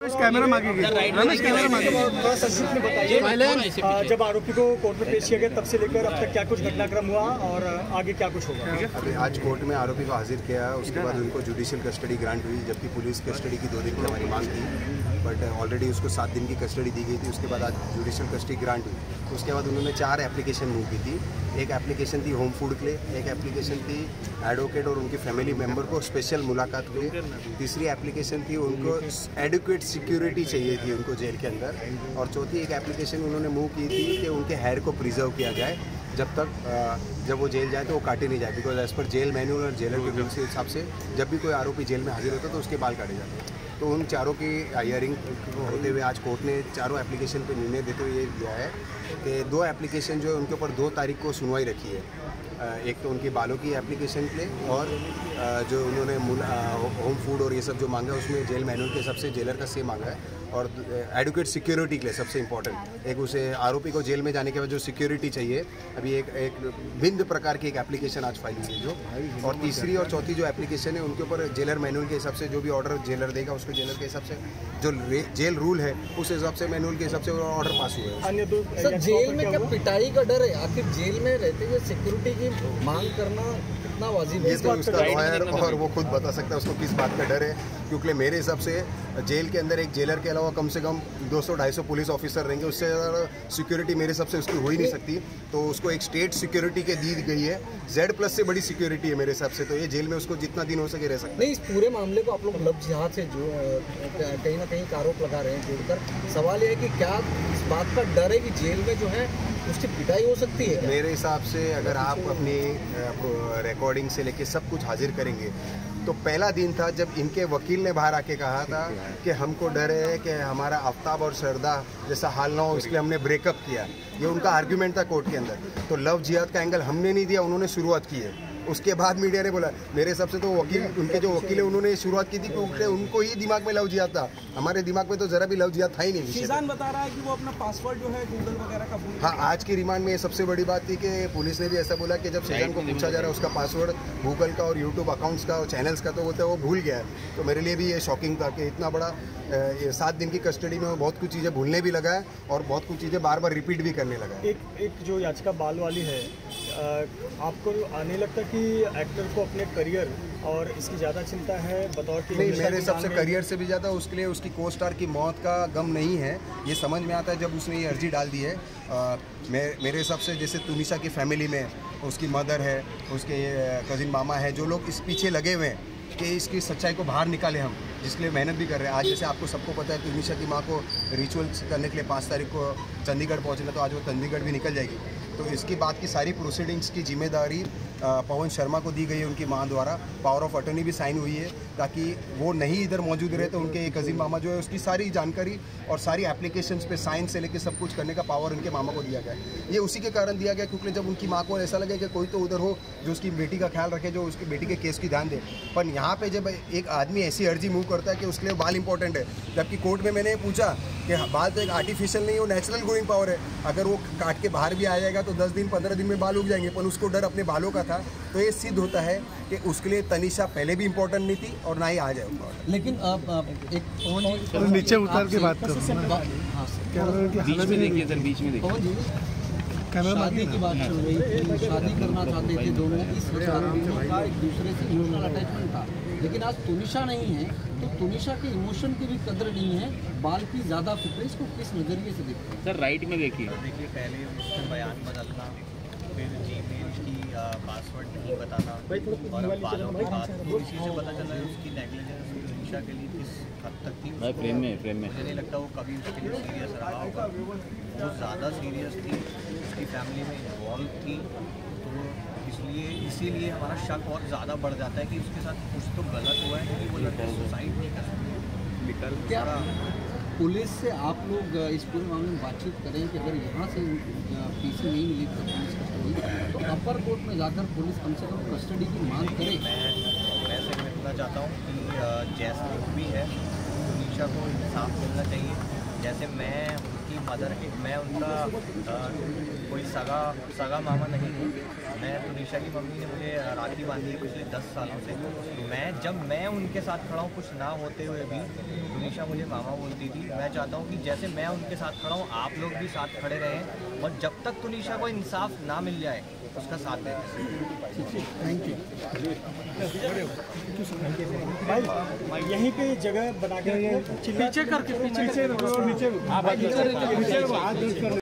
Camera थोड़ा संक्षिप्त में बताइए, जब आरोपी को कोर्ट में पेश किया गया तब से लेकर अब तक क्या कुछ घटनाक्रम हुआ और आगे क्या कुछ होगा? अभी आज कोर्ट में आरोपी को हाजिर किया, उसके बाद उनको जुडिशियल कस्टडी ग्रांट हुई, जबकि पुलिस कस्टडी की 2 दिन की हमारी मांग थी, बट ऑलरेडी उसको 7 दिन की कस्टडी दी गई थी। उसके बाद आज जुडिशियल कस्टडी ग्रांट हुई। उसके बाद उन्होंने 4 एप्लीकेशन मूव की थी। एक एप्लीकेशन थी होम फूड के लिए, एक एप्लीकेशन थी एडवोकेट और उनकी फैमिली मेम्बर को स्पेशल मुलाकात के लिए, तीसरी एप्लीकेशन थी उनको एडिक्वेट सिक्योरिटी चाहिए थी उनको जेल के अंदर, और चौथी एक एप्लीकेशन उन्होंने मूव की थी कि उनके हेयर को प्रिजर्व किया जाए जब वो जेल जाए तो वो काटे नहीं जाए, because as per jail manual और जेलर के रूल्स के हिसाब से जब भी कोई आरोपी जेल में हाजिर होता है तो उसके बाल काटे जाते हैं। तो उन चारों की हियरिंग होते हुए आज कोर्ट ने चारों एप्लीकेशन पर निर्णय देते हुए ये दिया है कि 2 एप्लीकेशन जो है उनके ऊपर 2 तारीख को सुनवाई रखी है। एक तो उनकी बालों की एप्लीकेशन के लिए, और जो उन्होंने होम फूड और ये सब जो मांगा है उसमें जेल मैनुअल के हिसाब से जेलर का सेम मांगा है, और एडुकेट सिक्योरिटी के लिए सबसे इम्पोर्टेंट एक उसे आरोपी को जेल में जाने के बाद जो सिक्योरिटी चाहिए, अभी एक भिन्न प्रकार की एक एप्लीकेशन आज फाइल हुई है जो, और तीसरी और चौथी जो एप्लीकेशन है उनके ऊपर जेलर मैनुअल के हिसाब से जो भी ऑर्डर जेलर देगा उसको जेलर के हिसाब से जो जेल रूल है उस हिसाब से मैनुअल के हिसाब से ऑर्डर पास हुए हैं। अन्य 2 सर, जेल में क्या पिटाई का डर है? आखिर जेल में रहते हुए सिक्योरिटी की मांग करना कितना वाजिब है? ये तो उसका लॉयर और वो खुद बता सकता है उसको किस बात का डर है, क्योंकि मेरे हिसाब से जेल के अंदर एक जेलर के अलावा कम से कम 200-250 पुलिस ऑफिसर रहेंगे, उससे ज़्यादा सिक्योरिटी मेरे हिसाब से उसकी हो ही नहीं सकती। तो उसको एक स्टेट सिक्योरिटी के दी गई है, Z+ से बड़ी सिक्योरिटी है मेरे हिसाब से, तो ये जेल में उसको जितना दिन हो सके रह सकता है। नहीं, इस पूरे मामले को आप लोग लव जिहाद से जो कहीं ना कहीं आरोप लगा रहे हैं जोड़कर, सवाल यह है कि क्या इस बात का डर है कि जेल में जो है उसकी पिटाई हो सकती है? मेरे हिसाब से अगर आप अपनी रिकॉर्डिंग से लेके सब कुछ हाजिर करेंगे तो पहला दिन था जब इनके वकील ने बाहर आके कहा था कि हमको डर है कि हमारा आफ्ताब और सरदा जैसा हाल ना हो, इसलिए हमने ब्रेकअप किया। ये उनका आर्ग्यूमेंट था कोर्ट के अंदर। तो लव जिहाद का एंगल हमने नहीं दिया, उन्होंने शुरुआत की है। उसके बाद मीडिया ने बोला, मेरे हिसाब से तो वकील उनके जो वकील है उन्होंने शुरुआत की थी क्योंकि उनको ही दिमाग में लव जिहाद था, हमारे दिमाग में तो जरा भी लव जिहाद था ही नहीं। शीजान बता रहा है कि वो अपना पासवर्ड जो है गूगल वगैरह का भूल। हाँ, आज की रिमांड में ये सबसे बड़ी बात थी कि पुलिस ने भी ऐसा बोला कि जब शीजान को पूछा जा रहा है उसका पासवर्ड गूगल का और यूट्यूब अकाउंट्स का और चैनल्स का, तो वो भूल गया है। तो मेरे लिए भी ये शॉकिंग था कि इतना बड़ा 7 दिन की कस्टडी में बहुत कुछ चीज़ें भूलने भी लगा है और बहुत कुछ चीज़ें बार बार रिपीट भी करने लगा है। एक जो याचिका बाल वाली है, आपको आने लगता कि एक्टर को अपने करियर और इसकी ज़्यादा चिंता है बतौर की? नहीं, मेरे हिसाब से करियर से भी ज़्यादा उसके लिए उसकी को स्टार की मौत का गम नहीं है। ये समझ में आता है जब उसने ये अर्जी डाल दी है। मेरे हिसाब से जैसे तुनिशा की फैमिली में उसकी मदर है, उसके कज़िन मामा है, जो लोग इस पीछे लगे हुए हैं कि इसकी सच्चाई को बाहर निकाले हम, जिसके लिए मेहनत भी कर रहे हैं। आज जैसे आपको सबको पता है तुनिशा की माँ को रिचुअल्स करने के लिए 5 तारीख को चंडीगढ़ पहुँचना, तो आज वो चंडीगढ़ भी निकल जाएगी। तो इसकी बात की सारी प्रोसीडिंग्स की जिम्मेदारी पवन शर्मा को दी गई है उनकी मां द्वारा। पावर ऑफ अटर्नी भी साइन हुई है ताकि वो नहीं इधर मौजूद रहे, तो उनके कज़िन मामा जो है उसकी सारी जानकारी और सारी एप्लीकेशंस पे साइन से लेकर सब कुछ करने का पावर उनके मामा को दिया गया है। ये उसी के कारण दिया गया क्योंकि जब उनकी माँ को ऐसा लगे कि कोई तो उधर हो जो उसकी बेटी का ख्याल रखे, जो उसकी बेटी के केस की ध्यान दे। पर यहाँ पर जब एक आदमी ऐसी अर्जी मूव करता है कि उसके लिए बाल इंपॉर्टेंट है, जबकि कोर्ट में मैंने पूछा कि बाल तो एक आर्टिफिशियल नहीं, वो नेचुरल ग्रोइंग पावर है। अगर वो काट के बाहर भी आ जाएगा तो 10 दिन 15 दिन में बाल उग जाएंगे, पर उसको डर अपने बालों का था। तो ये सिद्ध होता है कि उसके लिए तनिषा पहले भी इम्पोर्टेंट नहीं थी और ना ही आ जाएगा। लेकिन एक नीचे उतार के बात करो, बीच में देखिए सर, बीच में देखिए। शादी की बात चल रही थी, शादी करना चाहते थे दोनों, इस वजह का एक दूसरे से इमोशनल अटैचमेंट था। लेकिन आज तुनिशा नहीं है तो तुनिशा के इमोशन की भी कदर नहीं है, बाल की ज़्यादा फिक्र। इसको किस नज़रिए से देखते हैं? सर राइट में देखिए। पहले उसका बयान बदलना, फिर जीमेल की पासवर्ड नहीं बताना, और बालों की बात इसी से पता चला है उसकी नेगलिजेंस तुनिशा के लिए किस हद तक थी। फ्रेम में मुझे नहीं लगता वो कभी उसके लिए सीरियस रहा होगा। वो ज़्यादा सीरियस थी, उसकी फैमिली में इन्वॉल्व थी, तो इसीलिए हमारा शक और ज़्यादा बढ़ जाता है कि उसके साथ कुछ तो गलत हुआ है, क्योंकि वो लड़का सुसाइड नहीं कर सकता। क्या पुलिस से आप लोग इस पूरे मामले में बातचीत करें कि अगर यहाँ से पीसी नहीं मिली तो पुलिस कस्टडी, तो अपर कोर्ट में जाकर पुलिस कम से कम कस्टडी की मांग करे? मैं से कहना चाहता हूँ कि जैसा भी है तुनिशा को इंसाफ मिलना चाहिए। जैसे मैं उनकी मदर, मैं उनका कोई सगा मामा नहीं हूँ। मैं तुनिशा की मम्मी ने मुझे राखी बांधी है पिछले 10 सालों से। जब मैं उनके साथ खड़ा हूँ, कुछ ना होते हुए भी तुनिशा मुझे मामा बोलती थी। मैं चाहता हूँ कि जैसे मैं उनके साथ खड़ा हूँ, आप लोग भी साथ खड़े रहें और जब तक तुनिशा को इंसाफ ना मिल जाए उसका साथ दें। थैंक यू भाई, यहीं पे जगह बना के पीछे करके पीछे